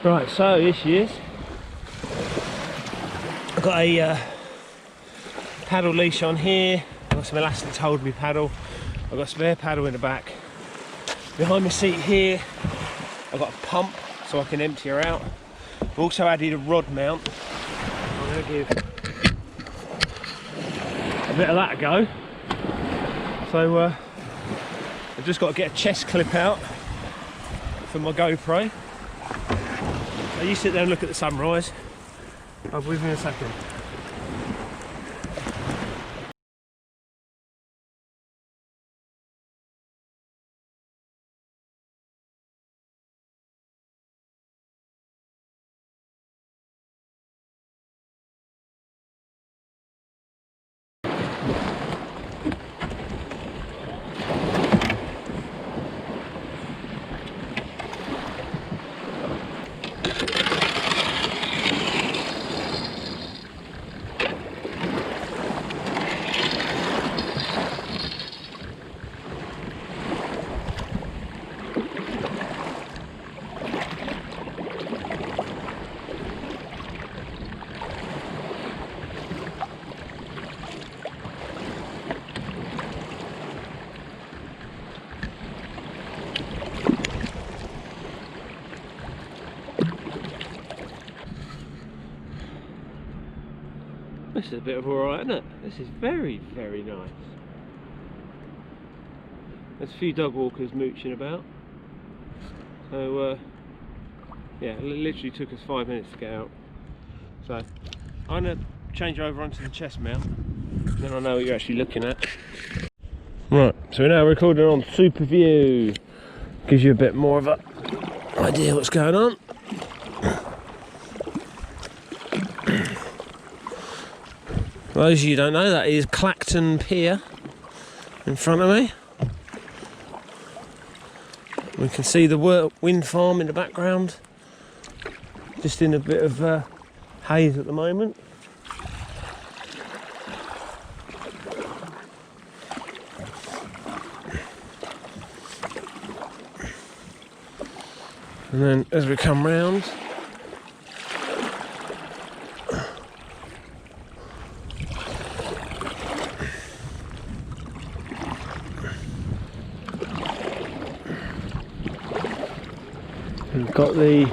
Right, so here she is. I've got a paddle leash on here. I've got some elastic to hold me paddle. I've got a spare paddle in the back. Behind my seat here, I've got a pump so I can empty her out. I've also added a rod mount. I'm going to give a bit of that a go. So I've just got to get a chest clip out for my GoPro. So you sit there and look at the sunrise. I'll be with you in a second. This is a bit of alright, isn't it? This is very, very nice. There's a few dog walkers mooching about. So, yeah, it literally took us 5 minutes to get out. So, I'm going to change over onto the chest mount. Then I know what you're actually looking at. Right, so we're now recording on Super View. Gives you a bit more of an idea what's going on. For those of you who don't know, that is Clacton Pier in front of me. We can see the wind farm in the background, just in a bit of haze at the moment. And then as we come round, we've got the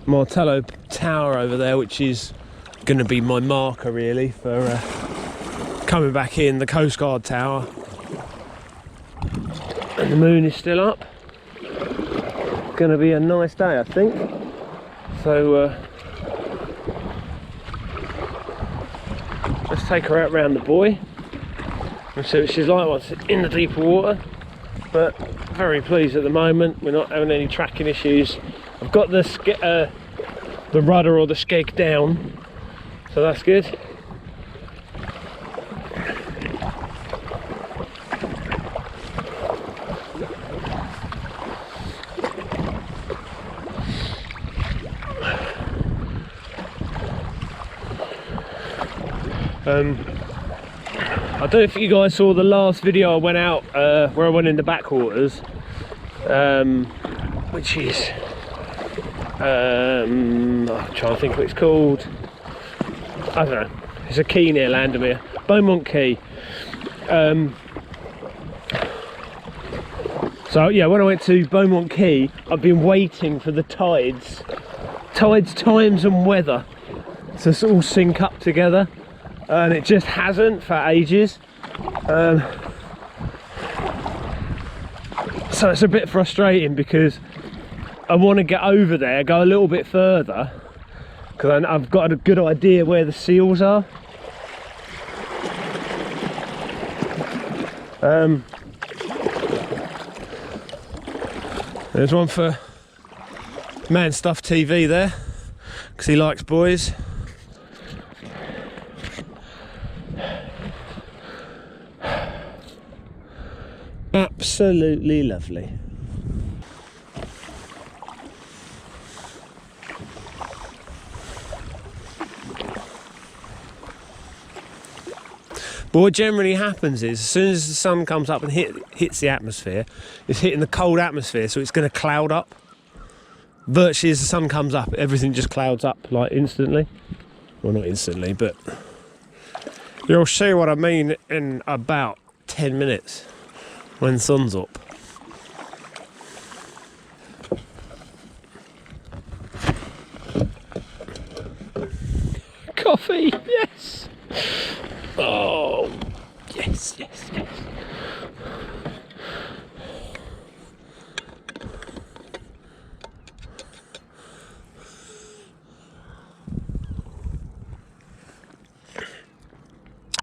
Martello Tower over there, which is going to be my marker really for coming back in, the Coast Guard Tower. And the moon is still up. Going to be a nice day, I think. So let's take her out round the buoy and see what she's like once in the deeper water. But very pleased at the moment. We're not having any tracking issues. I've got the rudder or the skeg down, so that's good. I don't know if you guys saw the last video I went out where I went in the backwaters, which is I'm trying to think what it's called. I don't know. It's a key near Landermere, Beaumont Quay. So yeah, when I went to Beaumont Quay, I've been waiting for the tides, times and weather to all sync up together. And it just hasn't for ages, so it's a bit frustrating because I want to get over there, go a little bit further, because I've got a good idea where the seals are. There's one for Man Stuff TV there, because he likes boys. Absolutely lovely. But what generally happens is, as soon as the sun comes up and hits the atmosphere, it's hitting the cold atmosphere, so it's going to cloud up. virtually as the sun comes up, everything just clouds up like instantly. Well, not instantly, but you'll see what I mean in about 10 minutes when the sun's up. Coffee, yes! Oh, yes, yes, yes.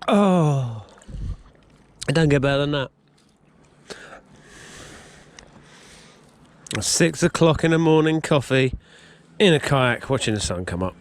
Oh, it don't get better than that. 6 o'clock in the morning, coffee in a kayak, watching the sun come up.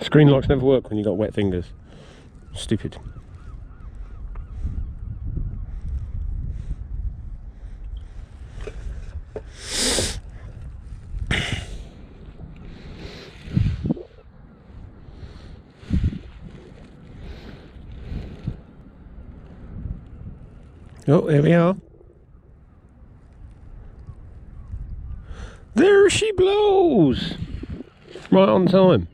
Screen locks never work when you've got wet fingers. Stupid. Oh, here we are. There she blows! Right on time.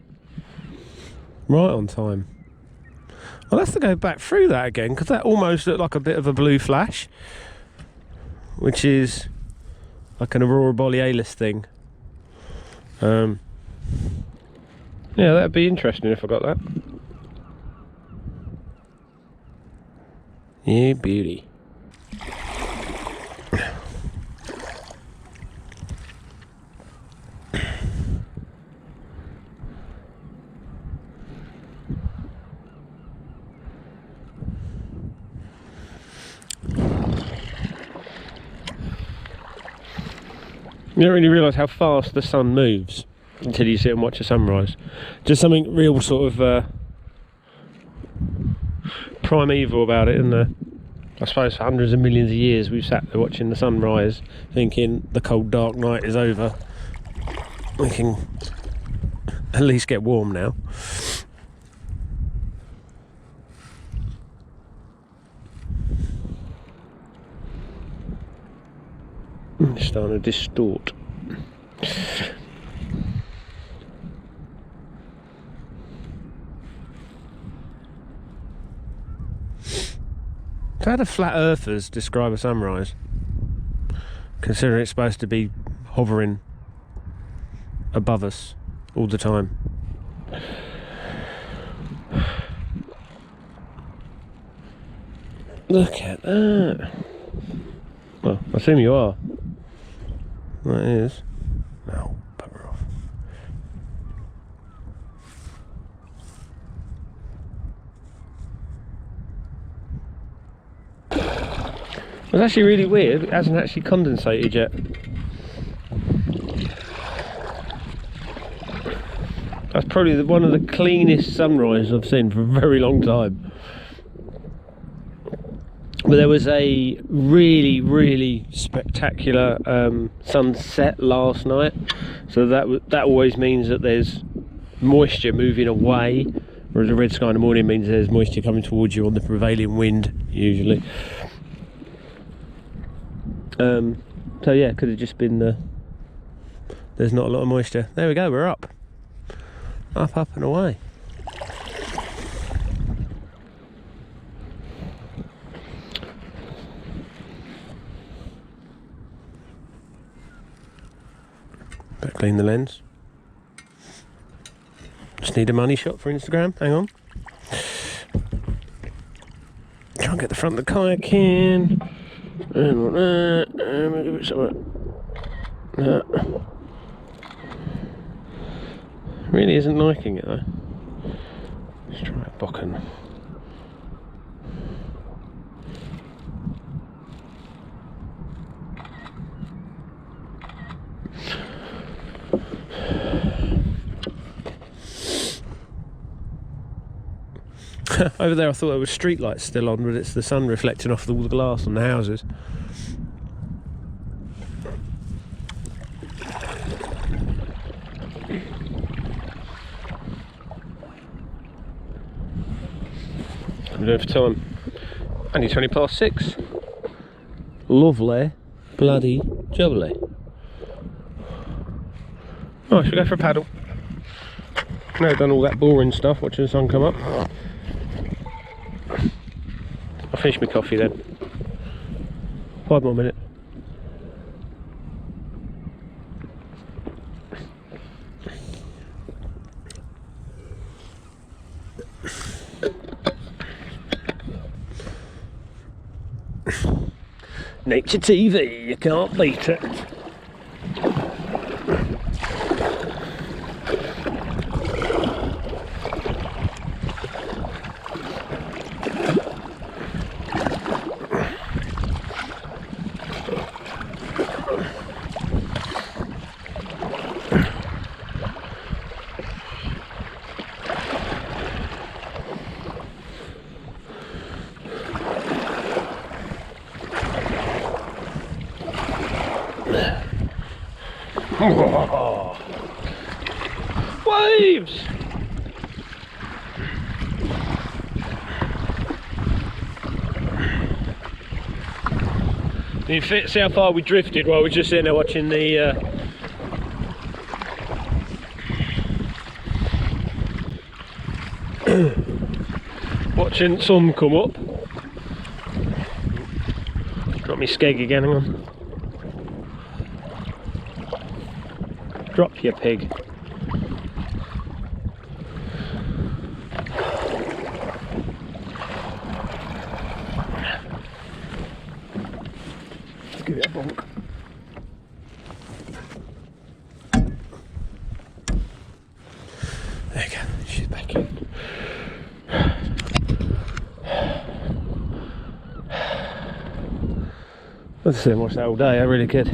Right on time. I'll have to go back through that again because that almost looked like a bit of a blue flash, which is like an aurora borealis thing. Yeah, that'd be interesting if I got that. Yeah, beauty. You don't really realise how fast the sun moves until you sit and watch a sunrise. Just something real sort of primeval about it, isn't there? I suppose for hundreds of millions of years we've sat there watching the sunrise thinking the cold dark night is over. We can at least get warm now. It's starting to distort. So how do flat earthers describe a sunrise? Considering it's supposed to be hovering above us all the time. Look at that. Well, I assume you are. That is. No, bugger off. It's actually really weird. It hasn't actually condensated yet. That's probably one of the cleanest sunrises I've seen for a very long time. But there was a really spectacular sunset last night, so that always means that there's moisture moving away, whereas a red sky in the morning means there's moisture coming towards you on the prevailing wind usually. So yeah, could have just been there's not a lot of moisture. There we go, we're up and away. Better clean the lens. Just need a money shot for Instagram. Hang on. Try and get the front of the kayak in. And like that. And we'll give it something. That. Really isn't liking it though. Let's try a bokken. Over there I thought there were street lights still on, but it's the sun reflecting off all the glass on the houses. I'm doing for time. Only 20 past 6. Lovely, bloody jubbly. Oh, should we go for a paddle? Now I've done all that boring stuff, watching the sun come up. I'll finish my coffee then. 5 more minutes. Nature TV, you can't beat it. Oh. Waves! Can you see how far we drifted while we were just sitting there watching the watching sun come up. Drop me skeg again, hang on. Drop your pig. Let's give it a bonk. There you go, she's back in. I'd sit and watch that all day, I really could.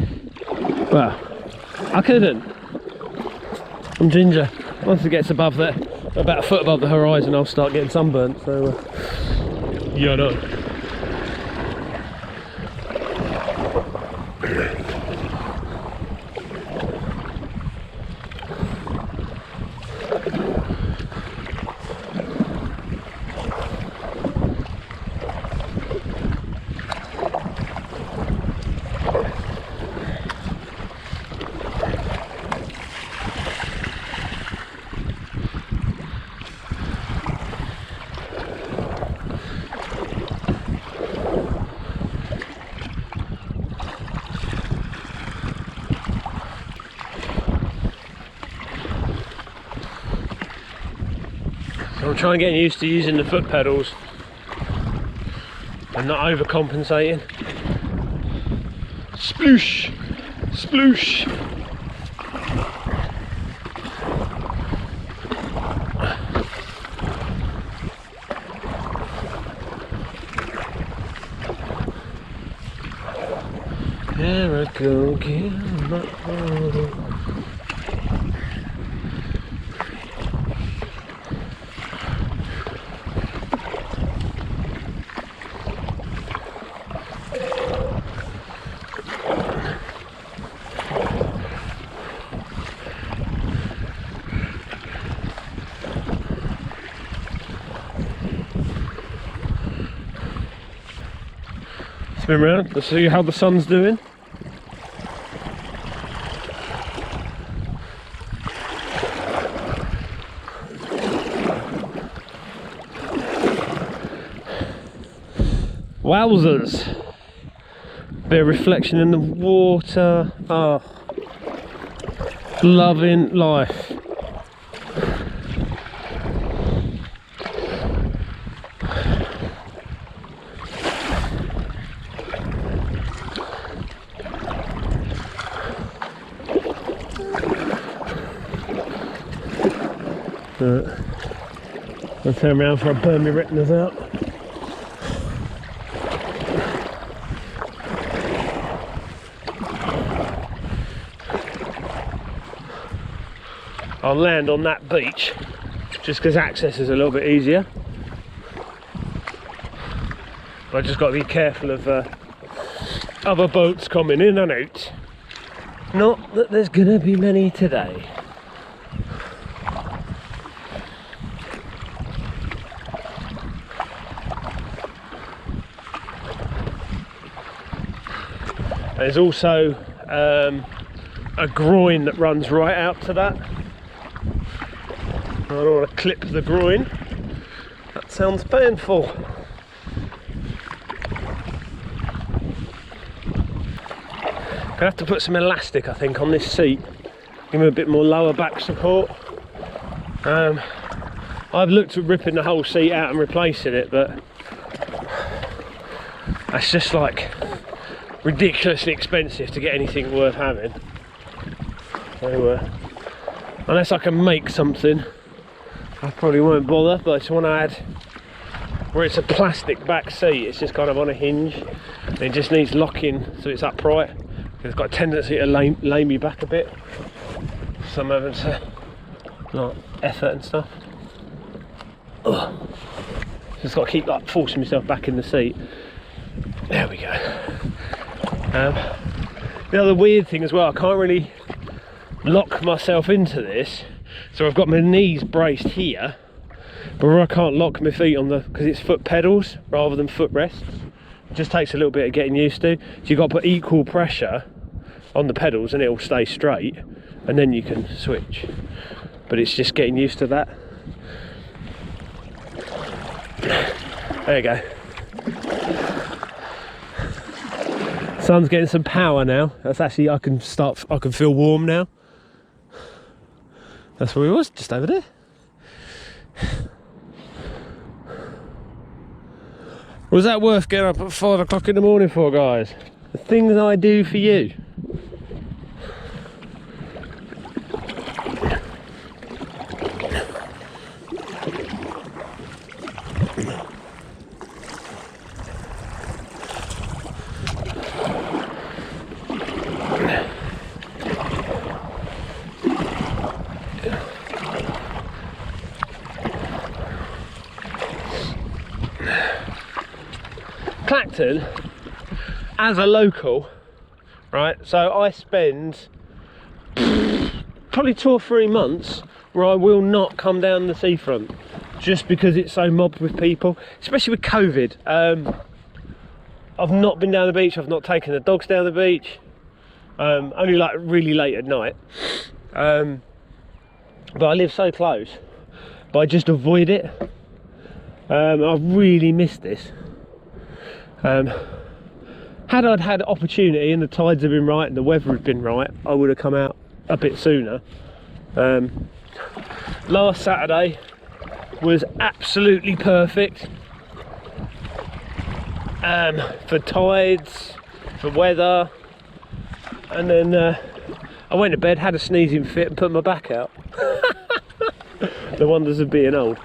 Well, I couldn't. I'm ginger. Once it gets above there, about a foot above the horizon, I'll start getting sunburnt. So, yeah, I know. I'm trying to get used to using the foot pedals and not overcompensating. Sploosh! Sploosh! Here I go again. Spin around, let's see how the sun's doing. Wowzers! Bit of reflection in the water. Oh, loving life. I'll turn around before I burn my retinas out. I'll land on that beach just because access is a little bit easier. But I just got to be careful of other boats coming in and out. Not that there's gonna be many today. There's also a groin that runs right out to that. I don't want to clip the groin. That sounds painful. Gonna have to put some elastic, I think, on this seat. Give me a bit more lower back support. I've looked at ripping the whole seat out and replacing it, but that's just like ridiculously expensive to get anything worth having. So unless I can make something, I probably won't bother. But I just want to add where it's a plastic back seat. It's just kind of on a hinge. And it just needs locking so it's upright. It's got a tendency to lay me back a bit. So I'm having to like effort and stuff. Ugh. Just got to keep like forcing myself back in the seat. There we go. The other weird thing as well, I can't really lock myself into this, so I've got my knees braced here, but I can't lock my feet on the, because it's foot pedals rather than foot rests. It just takes a little bit of getting used to. So you've got to put equal pressure on the pedals and it'll stay straight, and then you can switch. But it's just getting used to that. There you go. Sun's getting some power now. That's actually, I can feel warm now. That's where we was, just over there. Was that worth getting up at 5 o'clock in the morning for, guys? The things I do for you. Clacton, as a local, right, so I spend probably 2 or 3 months where I will not come down the seafront just because it's so mobbed with people, especially with COVID. I've not been down the beach, I've not taken the dogs down the beach, only like really late at night, but I live so close, but I just avoid it. I've really missed this. Had I had opportunity and the tides had been right and the weather had been right, I would have come out a bit sooner. Last Saturday was absolutely perfect for tides, for weather, and then I went to bed, had a sneezing fit and put my back out. The wonders of being old.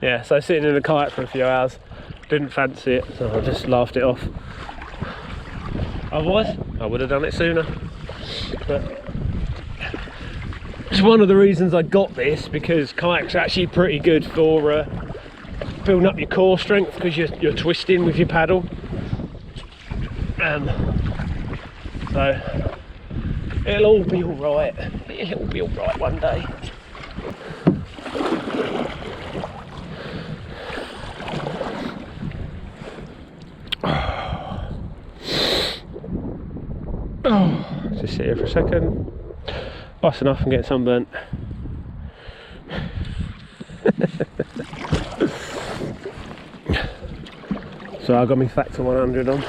Yeah, so sitting in the kayak for a few hours, didn't fancy it, so I just laughed it off. Otherwise, I would have done it sooner. But it's one of the reasons I got this, because kayak's actually pretty good for building up your core strength, because you're twisting with your paddle. So it'll all be alright. It'll be alright one day. Just sit here for a second. That's enough, I'm getting sunburnt. So I got my factor 100 on.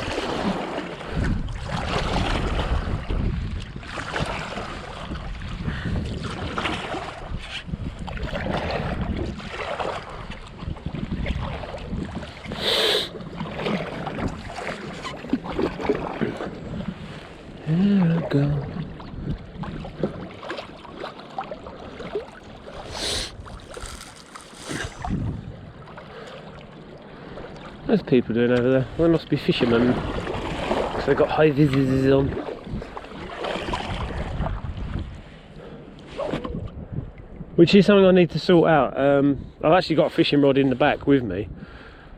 Here I go. What's people doing over there? Well, they must be fishermen, because they've got high vis on. which is something I need to sort out. I've actually got a fishing rod in the back with me,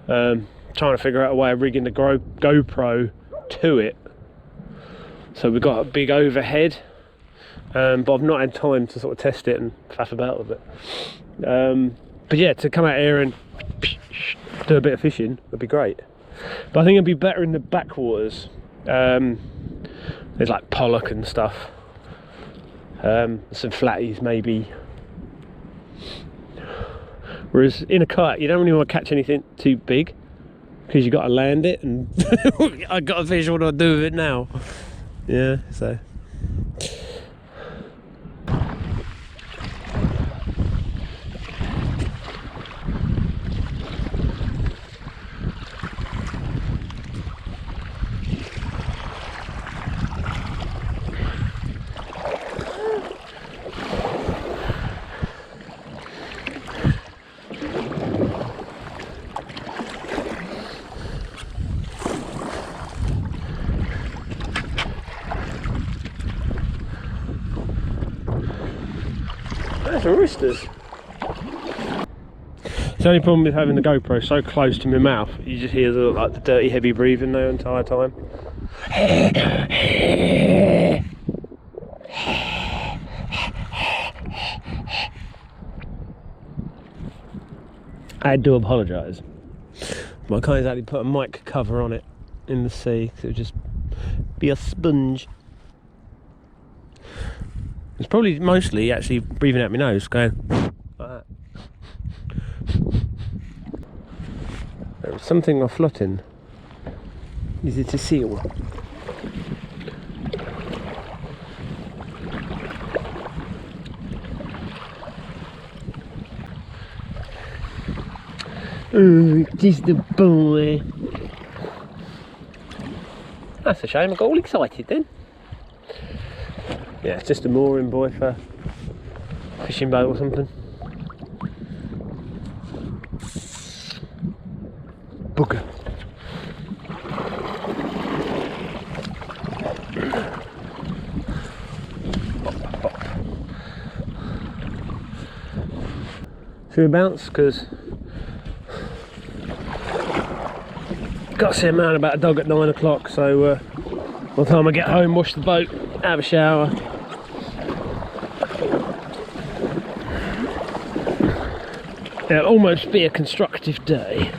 trying to figure out a way of rigging the GoPro to it, so we've got a big overhead, but I've not had time to sort of test it and faff about with it. But yeah, to come out here and do a bit of fishing would be great, but I think it'd be better in the backwaters. There's like pollock and stuff, some flatties maybe. Whereas in a kayak, you don't really want to catch anything too big because you got to land it, and I got to fish. What do I do with it now? Yeah, so. There's roosters. The only problem with having the GoPro so close to my mouth, you just hear the dirty, heavy breathing the entire time. I do apologise. I can't exactly put a mic cover on it in the sea, because it would just be a sponge. It's probably mostly actually breathing out my nose, going like that. There was something off floating. Is it a seal? Oh, just the boy. That's a shame, I got all excited then. Yeah, it's just a mooring buoy for a fishing boat or something. Bugger. Should we bounce? Because got to see a man about a dog at 9 o'clock, so by the time I get home, wash the boat, have a shower. It'll almost be a constructive day.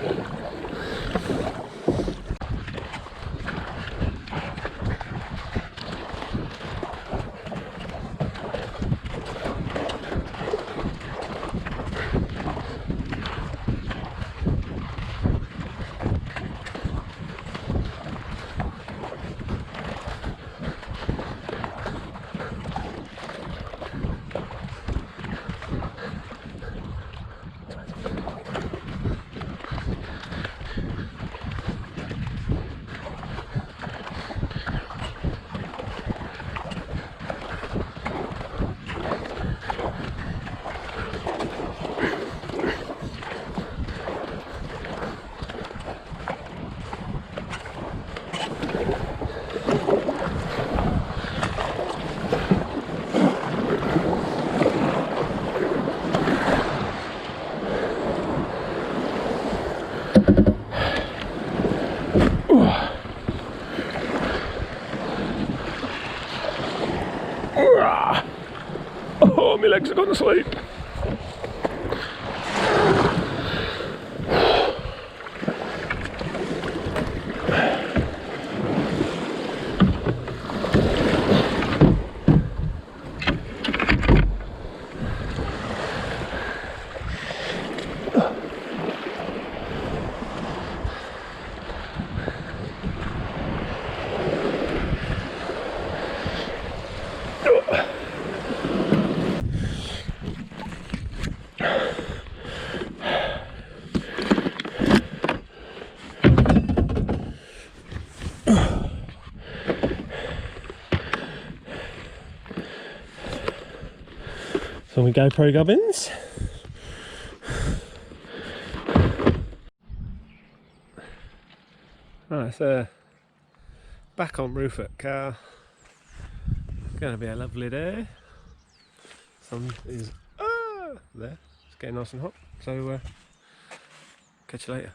Oh, my legs are gone to sleep. So we GoPro gubbins. Right, so back on roof at car. It's going to be a lovely day. Sun is there. It's getting nice and hot. So catch you later.